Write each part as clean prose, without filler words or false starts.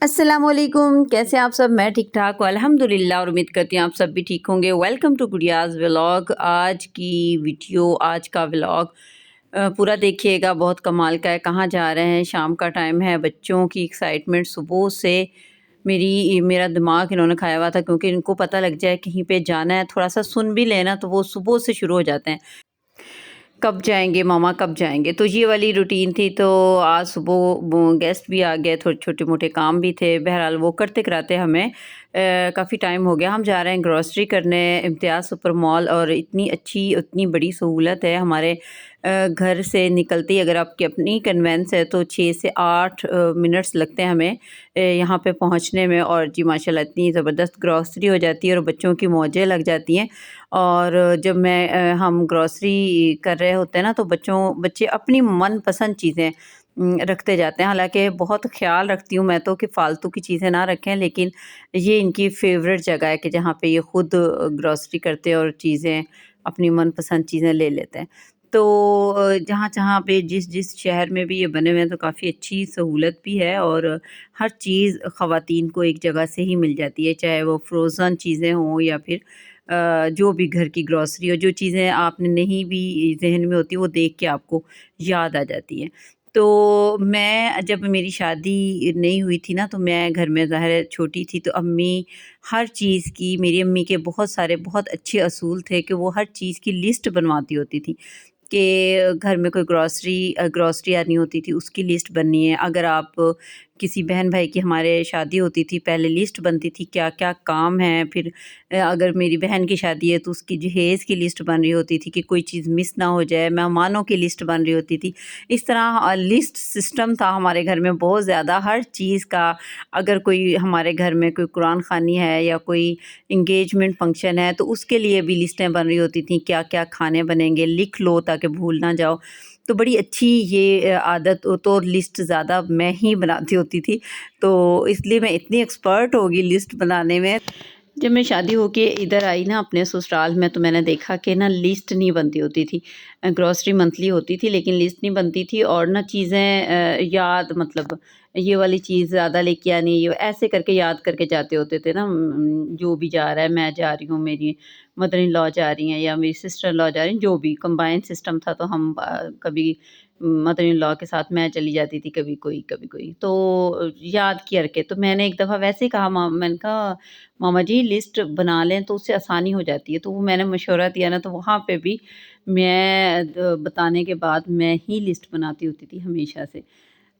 السلام علیکم، کیسے آپ سب؟ میں ٹھیک ٹھاک ہوں الحمدللہ، اور امید کرتی ہوں آپ سب بھی ٹھیک ہوں گے۔ Welcome to Gudiya's vlog. آج کی ویڈیو، آج کا ولاگ پورا دیکھیے گا، بہت کمال کا ہے۔ کہاں جا رہے ہیں؟ شام کا ٹائم ہے، بچوں کی ایکسائٹمنٹ صبح سے میرا دماغ انہوں نے کھایا ہوا تھا، کیونکہ ان کو پتہ لگ جائے کہیں پہ جانا ہے، تھوڑا سا سن بھی لینا تو وہ صبح سے شروع ہو جاتے ہیں، کب جائیں گے ماما، کب جائیں گے۔ تو یہ والی روٹین تھی۔ تو آج صبح گیسٹ بھی آ گئے، تھوڑے چھوٹے موٹے کام بھی تھے، بہرحال وہ کرتے کراتے ہمیں کافی ٹائم ہو گیا۔ ہم جا رہے ہیں گروسری کرنے امتیاز سپر مال، اور اتنی اچھی اتنی بڑی سہولت ہے ہمارے گھر سے نکلتی، اگر آپ کی اپنی کنوینس ہے تو 6 سے 8 منٹس لگتے ہیں ہمیں یہاں پہ پہنچنے میں۔ اور جی ماشاءاللہ اتنی زبردست گروسری ہو جاتی ہے اور بچوں کی موجیں لگ جاتی ہیں۔ اور جب ہم گروسری کر رہے ہوتے ہیں نا، تو بچے اپنی من پسند چیزیں رکھتے جاتے ہیں۔ حالانکہ بہت خیال رکھتی ہوں میں تو کہ فالتو کی چیزیں نہ رکھیں، لیکن یہ ان کی فیوریٹ جگہ ہے کہ جہاں پہ یہ خود گروسری کرتے اور چیزیں اپنی من پسند چیزیں لے لیتے ہیں۔ تو جہاں پہ جس شہر میں بھی یہ بنے ہوئے ہیں تو کافی اچھی سہولت بھی ہے، اور ہر چیز خواتین کو ایک جگہ سے ہی مل جاتی ہے، چاہے وہ فروزن چیزیں ہوں یا پھر جو بھی گھر کی گروسری ہو، جو چیزیں آپ نے نہیں بھی ذہن میں ہوتی وہ دیکھ کے آپ کو یاد آ جاتی ہیں۔ تو میں جب میری شادی نہیں ہوئی تھی نا، تو میں گھر میں ظاہر چھوٹی تھی، تو امی ہر چیز کی، میری امی کے بہت سارے بہت اچھے اصول تھے کہ وہ ہر چیز کی لسٹ بنواتی ہوتی تھی کہ گھر میں کوئی گروسری آنی ہوتی تھی، اس کی لسٹ بننی ہے۔ اگر آپ کسی بہن بھائی کی ہمارے شادی ہوتی تھی، پہلے لسٹ بنتی تھی کیا کیا کام ہے، پھر اگر میری بہن کی شادی ہے تو اس کی جہیز کی لسٹ بن رہی ہوتی تھی کہ کوئی چیز مس نہ ہو جائے، مہمانوں کی لسٹ بن رہی ہوتی تھی۔ اس طرح لسٹ سسٹم تھا ہمارے گھر میں بہت زیادہ، ہر چیز کا۔ اگر کوئی ہمارے گھر میں کوئی قرآن خوانی ہے یا کوئی انگیجمنٹ فنکشن ہے تو اس کے لیے بھی لسٹیں بن رہی ہوتی تھیں، کیا کیا کھانے بنیں گے، لکھ لو تاکہ بھول نہ جاؤ۔ تو بڑی اچھی یہ عادت، تو لسٹ زیادہ میں ہی بناتی ہوتی تھی، تو اس لیے میں اتنی ایکسپرٹ ہوگی لسٹ بنانے میں۔ جب میں شادی ہو کے ادھر آئی نا اپنے سسرال میں، تو میں نے دیکھا کہ نا لسٹ نہیں بنتی ہوتی تھی۔ گروسری منتھلی ہوتی تھی لیکن لسٹ نہیں بنتی تھی، اور نہ چیزیں یاد، مطلب یہ والی چیز زیادہ لے کے آنی، یہ ایسے کر کے یاد کر کے جاتے ہوتے تھے نا۔ جو بھی جا رہا ہے، میں جا رہی ہوں، میری مدر ان لا جا رہی ہیں یا میری سسٹر ان لا جا رہی ہیں، جو بھی کمبائن سسٹم تھا، تو ہم کبھی مدر ان لا کے ساتھ میں چلی جاتی تھی، کبھی کوئی تو یاد کر کے۔ تو میں نے ایک دفعہ ویسے ہی کہا، میں نے کہا ماما جی لسٹ بنا لیں تو اس سے آسانی ہو جاتی ہے۔ تو وہ میں نے مشورہ دیا نا، تو وہاں پہ بھی میں بتانے کے بعد میں ہی لسٹ بناتی ہوتی تھی ہمیشہ سے۔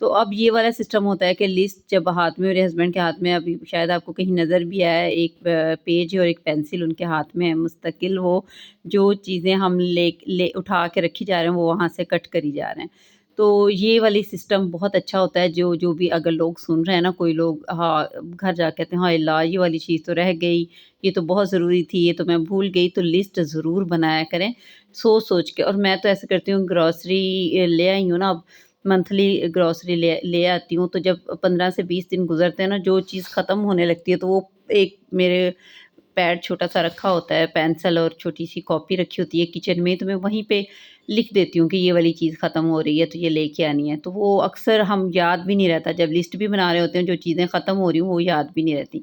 تو اب یہ والا سسٹم ہوتا ہے کہ لسٹ جب ہاتھ میں، میرے ہسبینڈ کے ہاتھ میں، ابھی شاید آپ کو کہیں نظر بھی آیا ہے، ایک پیج اور ایک پینسل ان کے ہاتھ میں ہے مستقل، وہ جو چیزیں ہم لے اٹھا کے رکھی جا رہے ہیں وہ وہاں سے کٹ کری جا رہے ہیں۔ تو یہ والی سسٹم بہت اچھا ہوتا ہے، جو بھی اگر لوگ سن رہے ہیں نا، کوئی لوگ ہاں گھر جا کے کہتے ہیں ہاں اللہ یہ والی چیز تو رہ گئی، یہ تو بہت ضروری تھی، یہ تو میں بھول گئی، تو لسٹ ضرور بنایا کریں سوچ کے۔ اور میں تو ایسے کرتی ہوں، گروسری لے آئی ہوں نا، اب منتھلی گروسری لے آتی ہوں، تو جب 15 سے 20 دن گزرتے ہیں نا، جو چیز ختم ہونے لگتی ہے تو وہ ایک میرے پیڈ چھوٹا سا رکھا ہوتا ہے، پینسل اور چھوٹی سی کاپی رکھی ہوتی ہے کچن میں، تو میں وہیں پہ لکھ دیتی ہوں کہ یہ والی چیز ختم ہو رہی ہے تو یہ لے کے آنی ہے۔ تو وہ اکثر ہم یاد بھی نہیں رہتا، جب لسٹ بھی بنا رہے ہوتے ہیں جو چیزیں ختم ہو رہی ہوں وہ یاد بھی نہیں رہتی۔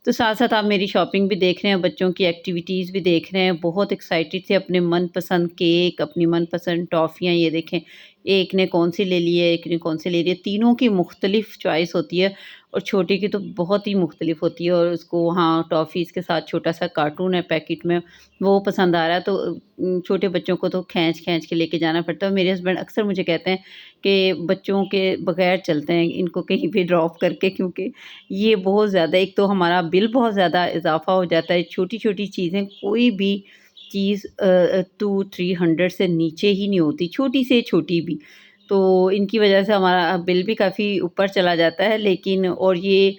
تو ساتھ ساتھ آپ میری شاپنگ بھی دیکھ رہے ہیں، بچوں کی ایکٹیویٹیز بھی دیکھ رہے ہیں، بہت ایکسائٹیڈ تھے، اپنے من پسند کیک، اپنی من پسند ٹافیاں، یہ دیکھیں ایک نے کون سی لے لی ہے، ایک نے کون سی لے لی ہے، تینوں کی مختلف چوائس ہوتی ہے، اور چھوٹی کی تو بہت ہی مختلف ہوتی ہے، اور اس کو وہاں ٹافیز کے ساتھ چھوٹا سا کارٹون ہے پیکٹ میں، وہ پسند آ رہا ہے، تو چھوٹے بچوں کو تو کھینچ کے لے کے جانا پڑتا ہے۔ میرے ہسبینڈ اکثر مجھے کہتے ہیں کہ بچوں کے بغیر چلتے ہیں ان کو کہیں پہ ڈراپ کر کے، کیونکہ یہ بہت زیادہ، ایک تو ہمارا بل بہت زیادہ اضافہ ہو جاتا ہے، چھوٹی چھوٹی چیزیں، کوئی بھی چیز 200-300 سے نیچے ہی نہیں ہوتی، چھوٹی سے چھوٹی بھی، تو ان کی وجہ سے ہمارا بل بھی کافی اوپر چلا جاتا ہے۔ لیکن اور یہ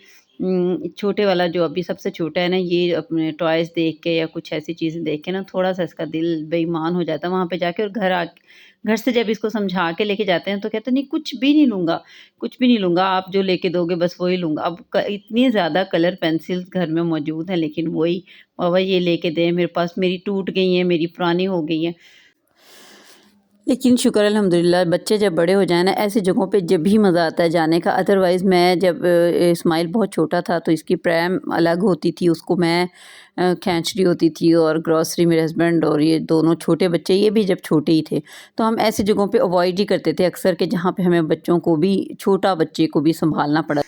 چھوٹے والا جو ابھی سب سے چھوٹا ہے نا، یہ اپنے ٹوائز دیکھ کے یا کچھ ایسی چیزیں دیکھ کے نا تھوڑا سا اس کا دل بے ایمان ہو جاتا ہے وہاں پہ جا کے، اور گھر سے جب اس کو سمجھا کے لے کے جاتے ہیں تو کہتے ہیں نہیں کچھ بھی نہیں لوں گا، کچھ بھی نہیں لوں گا، آپ جو لے کے دو گے بس وہی لوں گا۔ اب اتنی زیادہ کلر پینسل گھر میں موجود ہیں، لیکن وہی بابا یہ لے کے دیں، میرے پاس میری ٹوٹ گئی ہیں، میری پرانی ہو گئی ہیں۔ لیکن شکر الحمدللہ بچے جب بڑے ہو جائیں نا ایسی جگہوں پہ جب بھی مزہ آتا ہے جانے کا. ادروائز میں جب اسماعیل بہت چھوٹا تھا تو اس کی پریم الگ ہوتی تھی، اس کو میں کھینچ رہی ہوتی تھی، اور گروسری میرے ہسبینڈ اور یہ دونوں چھوٹے بچے یہ بھی جب چھوٹے ہی تھے تو ہم ایسی جگہوں پہ اوائڈ ہی کرتے تھے اکثر کہ جہاں پہ ہمیں بچوں کو بھی، چھوٹا بچے کو بھی سنبھالنا پڑا.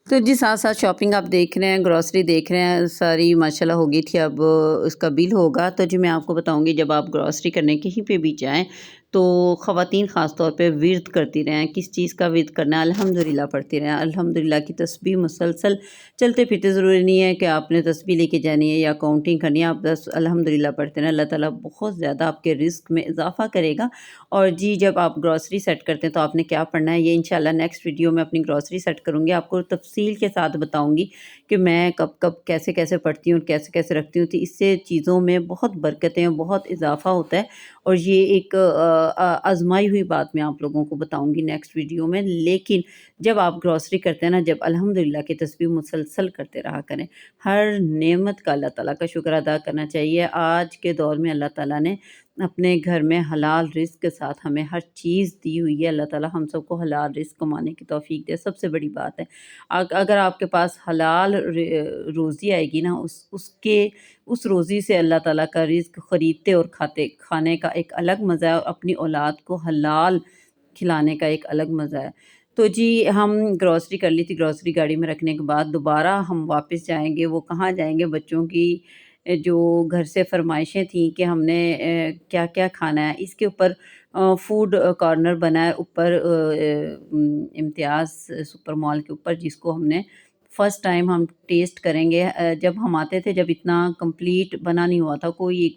تو جی ساتھ ساتھ شاپنگ آپ دیکھ رہے ہیں، گروسری دیکھ رہے ہیں، ساری ماشاءاللہ ہو گئی تھی. اب اس کا بل ہوگا تو جی میں آپ کو بتاؤں گی، جب آپ گروسری کرنے کہیں پہ بھی جائیں تو خواتین خاص طور پہ ورد کرتی رہیں. کس چیز کا ورد کرنا ہے؟ الحمدللہ پڑھتی رہیں. الحمدللہ کی تسبیح مسلسل چلتے پھرتے، ضروری نہیں ہے کہ آپ نے تسبیح لے کے جانی ہے یا کاؤنٹنگ کرنی ہے، آپ بس الحمدللہ پڑھتے رہیں. اللہ تعالیٰ بہت زیادہ آپ کے رزق میں اضافہ کرے گا. اور جی جب آپ گروسری سیٹ کرتے ہیں تو آپ نے کیا پڑھنا ہے، یہ انشاءاللہ نیکسٹ ویڈیو میں اپنی گروسری سیٹ کروں گی، آپ کو تفصیل کے ساتھ بتاؤں گی کہ میں کب کب کیسے کیسے پڑھتی ہوں، کیسے کیسے رکھتی ہوں. تو اس سے چیزوں میں بہت برکتیں، بہت اضافہ ہوتا ہے. اور یہ ایک آزمائی ہوئی بات میں آپ لوگوں کو بتاؤں گی نیکسٹ ویڈیو میں. لیکن جب آپ گروسری کرتے ہیں نا، جب الحمدللہ کی تسبیح مسلسل کرتے رہا کریں. ہر نعمت کا اللہ تعالیٰ کا شکر ادا کرنا چاہیے. آج کے دور میں اللہ تعالیٰ نے اپنے گھر میں حلال رزق کے ساتھ ہمیں ہر چیز دی ہوئی ہے. اللہ تعالیٰ ہم سب کو حلال رزق کمانے کی توفیق دے، سب سے بڑی بات ہے. اگر آپ کے پاس حلال روزی آئے گی نا، اس روزی سے اللہ تعالیٰ کا رزق خریدتے اور کھانے کا ایک الگ مزہ ہے، اور اپنی اولاد کو حلال کھلانے کا ایک الگ مزہ ہے. تو جی ہم گروسری کر لی تھی. گروسری گاڑی میں رکھنے کے بعد دوبارہ ہم واپس جائیں گے. وہ کہاں جائیں گے؟ بچوں کی جو گھر سے فرمائشیں تھیں کہ ہم نے کیا کیا کھانا ہے، اس کے اوپر فوڈ کارنر بنا ہے اوپر امتیاز سپر مال کے اوپر، جس کو ہم نے فرسٹ ٹائم ہم ٹیسٹ کریں گے. جب ہم آتے تھے، جب اتنا کمپلیٹ بنا نہیں ہوا تھا، کوئی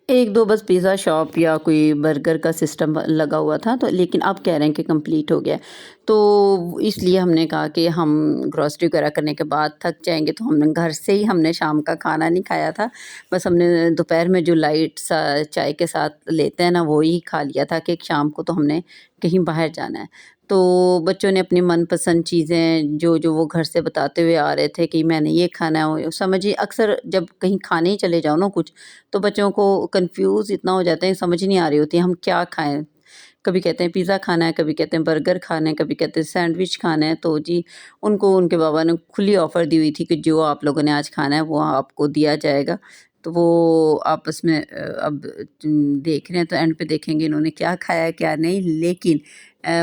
ایک دو بس پیزا شاپ یا کوئی برگر کا سسٹم لگا ہوا تھا، تو لیکن اب کہہ رہے ہیں کہ کمپلیٹ ہو گیا. تو اس لیے ہم نے کہا کہ ہم گروسری وغیرہ کرنے کے بعد تھک جائیں گے، تو ہم نے گھر سے ہی، ہم نے شام کا کھانا نہیں کھایا تھا، بس ہم نے دوپہر میں جو لائٹ سا چائے کے ساتھ لیتے ہیں نا وہی کھا لیا تھا کہ شام کو تو ہم نے کہیں باہر جانا ہے. تو بچوں نے اپنی من پسند چیزیں جو وہ گھر سے بتاتے ہوئے آ رہے تھے کہ میں نے یہ کھانا ہے. سمجھیے اکثر جب کہیں کھانے ہی چلے جاؤ نا کچھ، تو بچوں کو کنفیوز اتنا ہو جاتے ہیں، سمجھ نہیں آ رہی ہوتی ہم کیا کھائیں. کبھی کہتے ہیں پیزا کھانا ہے، کبھی کہتے ہیں برگر کھانا ہے، کبھی کہتے ہیں سینڈوچ کھانا ہے. تو جی ان کو ان کے بابا نے کھلی آفر دی ہوئی تھی کہ جو آپ لوگوں نے آج کھانا ہے وہ آپ کو دیا جائے گا. تو وہ آپس میں اب دیکھ رہے ہیں، تو اینڈ پہ دیکھیں گے انہوں نے کیا کھایا ہے کیا نہیں. لیکن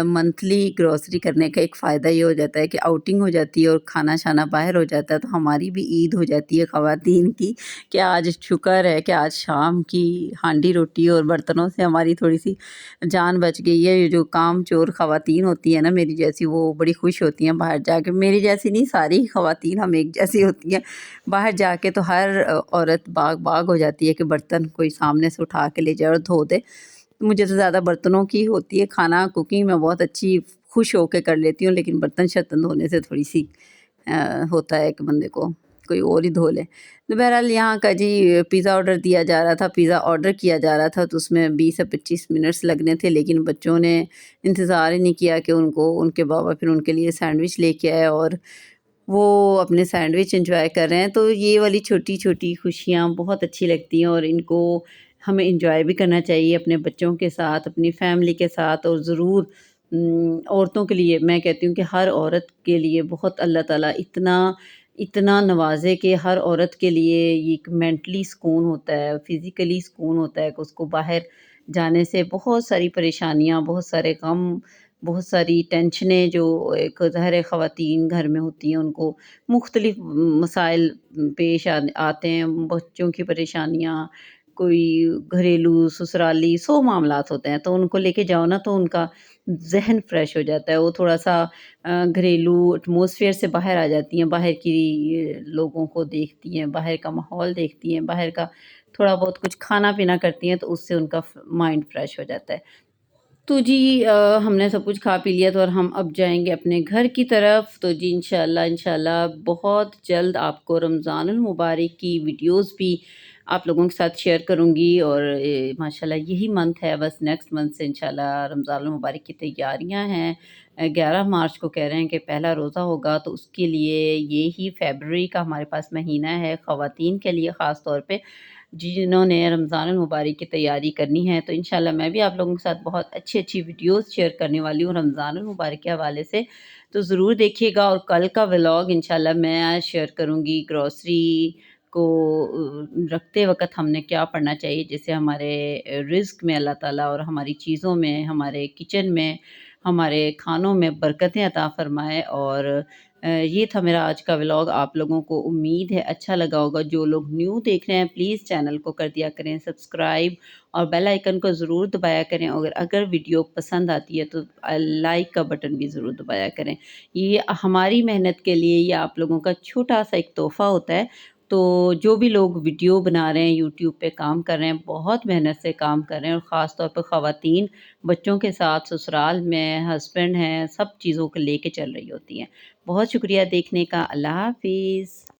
منتھلی گروسری کرنے کا ایک فائدہ یہ ہو جاتا ہے کہ آؤٹنگ ہو جاتی ہے اور کھانا شانا باہر ہو جاتا ہے. تو ہماری بھی عید ہو جاتی ہے خواتین کی کہ آج شکر ہے کہ آج شام کی ہانڈی روٹی اور برتنوں سے ہماری تھوڑی سی جان بچ گئی ہے. یہ جو کام چور خواتین ہوتی ہیں نا میری جیسی، وہ بڑی خوش ہوتی ہیں باہر جا کے. میری جیسی نہیں، ساری خواتین ہم ایک جیسی ہوتی ہیں. باہر جا کے تو ہر عورت باغ باغ ہو جاتی ہے کہ برتن کوئی سامنے سے اٹھا کے لے جائے اور دھو دے. مجھے تو زیادہ برتنوں کی ہوتی ہے. کھانا کوکنگ میں بہت اچھی خوش ہو کے کر لیتی ہوں، لیکن برتن شرتن دھونے سے تھوڑی سی ہوتا ہے کہ بندے کو کوئی اور ہی دھو لے. تو بہرحال یہاں کا جی پیزا آرڈر دیا جا رہا تھا، پیزا آرڈر کیا جا رہا تھا، تو اس میں 20 سے 25 منٹس لگنے تھے. لیکن بچوں نے انتظار ہی نہیں کیا کہ ان کے بابا پھر ان کے لیے سینڈوچ لے کے آئے اور وہ اپنے سینڈوچ انجوائے کر رہے ہیں. تو یہ والی چھوٹی چھوٹی خوشیاں بہت اچھی لگتی ہیں، اور ان کو ہمیں انجوائے بھی کرنا چاہیے اپنے بچوں کے ساتھ، اپنی فیملی کے ساتھ. اور ضرور عورتوں کے لیے میں کہتی ہوں کہ ہر عورت کے لیے بہت اللہ تعالیٰ اتنا نوازے کہ ہر عورت کے لیے یہ ایک مینٹلی سکون ہوتا ہے، فزیکلی سکون ہوتا ہے کہ اس کو باہر جانے سے بہت ساری پریشانیاں، بہت سارے غم، بہت ساری ٹینشنیں جو ایک ظاہر خواتین گھر میں ہوتی ہیں، ان کو مختلف مسائل پیش آتے ہیں. بچوں کی پریشانیاں، کوئی گھریلو سسرالی 100 معاملات ہوتے ہیں. تو ان کو لے کے جاؤ نا تو ان کا ذہن فریش ہو جاتا ہے. وہ تھوڑا سا گھریلو ایٹماسفیئر سے باہر آ جاتی ہیں، باہر کی لوگوں کو دیکھتی ہیں، باہر کا ماحول دیکھتی ہیں، باہر کا تھوڑا بہت کچھ کھانا پینا کرتی ہیں، تو اس سے ان کا مائنڈ فریش ہو جاتا ہے. تو جی ہم نے سب کچھ کھا پی لیا، تو اور ہم اب جائیں گے اپنے گھر کی طرف. تو جی انشاءاللہ بہت جلد آپ کو رمضان المبارک کی ویڈیوز بھی آپ لوگوں کے ساتھ شیئر کروں گی. اور ماشاءاللہ یہی منتھ ہے، بس نیکسٹ منتھ سے انشاءاللہ رمضان المبارک کی تیاریاں ہیں. 11 مارچ کو کہہ رہے ہیں کہ پہلا روزہ ہوگا، تو اس کے لیے یہی فیبرری کا ہمارے پاس مہینہ ہے خواتین کے لیے خاص طور پہ. جنہوں نے رمضان المبارک کی تیاری کرنی ہے، تو انشاءاللہ میں بھی آپ لوگوں کے ساتھ بہت اچھی اچھی ویڈیوز شیئر کرنے والی ہوں رمضان المبارک کے حوالے سے، تو ضرور دیکھیے گا۔ اور کل کا ولاگ انشاءاللہ میں آج شیئر کروں گی گروسری کو رکھتے وقت ہم نے کیا پڑھنا چاہیے، جیسے ہمارے رزق میں اللہ تعالیٰ اور ہماری چیزوں میں، ہمارے کچن میں، ہمارے کھانوں میں برکتیں عطا فرمائے۔ اور یہ تھا میرا آج کا ولاگ، آپ لوگوں کو امید ہے اچھا لگا ہوگا۔ جو لوگ نیو دیکھ رہے ہیں پلیز چینل کو کر دیا کریں سبسکرائب، اور بیل آئیکن کو ضرور دبایا کریں، اور اگر ویڈیو پسند آتی ہے تو لائک کا بٹن بھی ضرور دبایا کریں۔ یہ ہماری محنت کے لیے یہ آپ لوگوں کا چھوٹا سا ایک تحفہ ہوتا ہے۔ تو جو بھی لوگ ویڈیو بنا رہے ہیں، یوٹیوب پہ کام کر رہے ہیں، بہت محنت سے کام کر رہے ہیں، اور خاص طور پہ خواتین بچوں کے ساتھ سسرال میں ہسبینڈ ہیں، سب چیزوں کو لے کے چل رہی ہوتی ہیں۔ بہت شکریہ دیکھنے کا، اللہ حافظ۔